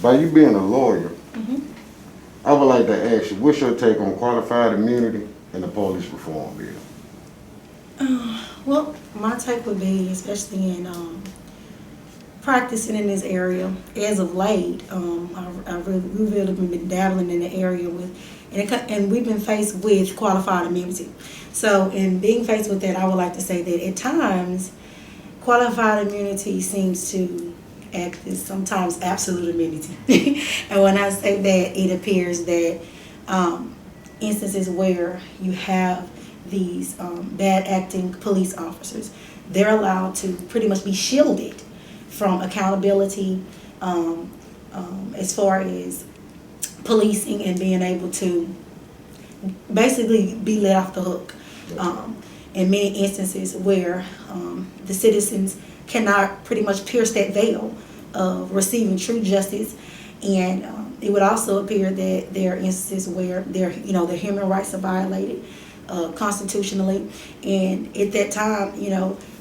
By you being a lawyer, Mm-hmm. I would like to ask you, what's your take on qualified immunity and the police reform bill? Well, my take would be, especially in practicing in this area as of late, we've really been dabbling in the area with, and we've been faced with qualified immunity. So, in being faced with that, I would like to say that at times, qualified immunity seems to act as sometimes absolute immunity. And when I say that, it appears that instances where you have these bad acting police officers, they're allowed to pretty much be shielded from accountability as far as policing and being able to basically be let off the hook. In many instances where the citizens cannot pretty much pierce that veil of receiving true justice, and it would also appear that there are instances where their human rights are violated constitutionally, and at that time,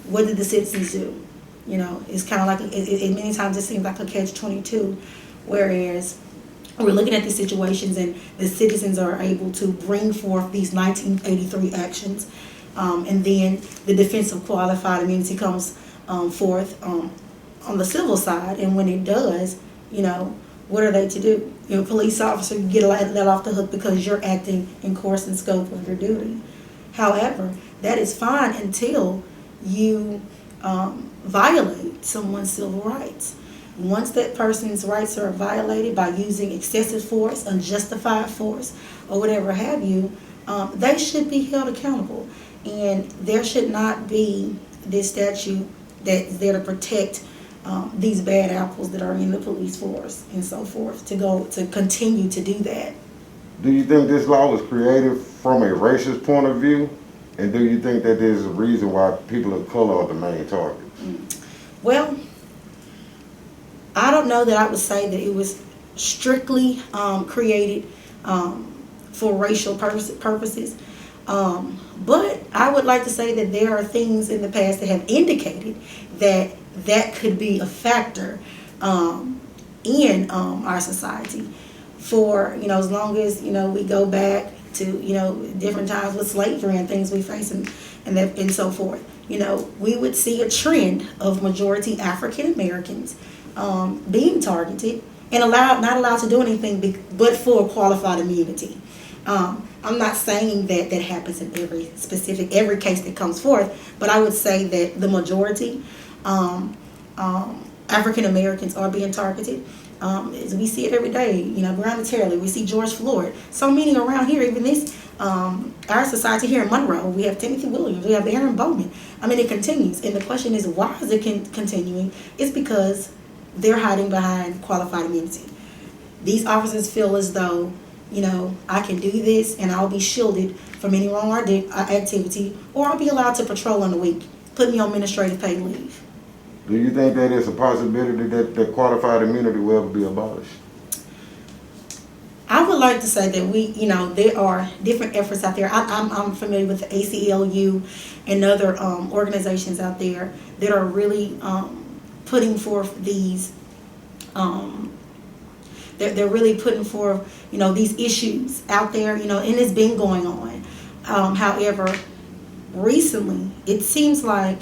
what did the citizens do? It's kind of like many times it seems like a catch-22, whereas we're looking at these situations and the citizens are able to bring forth these 1983 actions, and then the defense of qualified immunity comes forth on the civil side, and when it does, what are they to do? A police officer, you get let off the hook because you're acting in course and scope of your duty. However, that is fine until you violate someone's civil rights. Once that person's rights are violated by using excessive force, unjustified force, or whatever have you, they should be held accountable. And there should not be this statute that's there to protect these bad apples that are in the police force and so forth to continue to do that. Do you think this law was created from a racist point of view? And do you think that there's a reason why people of color are the main targets? Well, I don't know that I would say that it was strictly created for racial purposes. But I would like to say that there are things in the past that have indicated that could be a factor in our society. For as long as we go back to different times with slavery and things we face and so forth, we would see a trend of majority African Americans being targeted and not allowed to do anything but for qualified immunity. I'm not saying that happens in every case that comes forth, but I would say that the majority African Americans are being targeted. As we see it every day, Breonna Taylor, we see George Floyd, so many around here, even this, our society here in Monroe, we have Timothy Williams, we have Aaron Bowman. I mean, it continues, and the question is, why is it continuing? It's because they're hiding behind qualified immunity. These officers feel as though, I can do this and I'll be shielded from any wrong activity, or I'll be allowed to patrol in a week, put me on administrative paid leave. Do you think that it's a possibility that qualified immunity will ever be abolished? I would like to say that there are different efforts out there. I'm familiar with the ACLU and other organizations out there that are really putting forth these. They're really putting forth these issues out there, and it's been going on. However, recently it seems like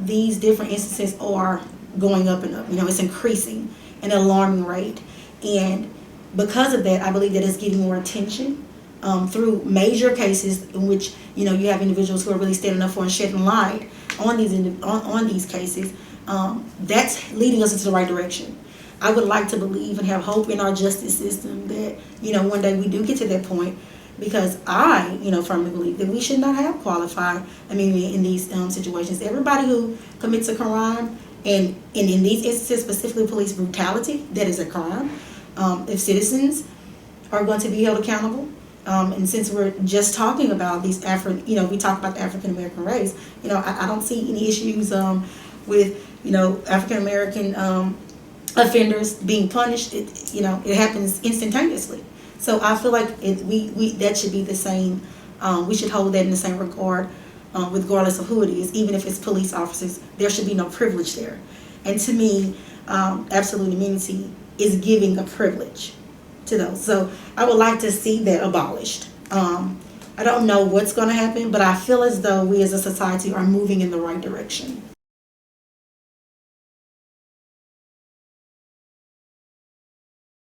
these different instances are going up and up. It's increasing at an alarming rate, and because of that, I believe that it's getting more attention through major cases in which you have individuals who are really standing up for and shedding light on these cases. That's leading us into the right direction. I would like to believe and have hope in our justice system that one day we do get to that point, because I firmly believe that we should not have qualified immunity in these situations. Everybody who commits a crime, and in these instances, specifically police brutality, that is a crime. If citizens are going to be held accountable, and since we're just talking about these we talk about the African American race, I don't see any issues with African American offenders being punished. It happens instantaneously. So I feel like that should be the same. We should hold that in the same regard, regardless of who it is, even if it's police officers. There should be no privilege there. And to me, absolute immunity is giving a privilege to those. So I would like to see that abolished. I don't know what's going to happen, but I feel as though we as a society are moving in the right direction.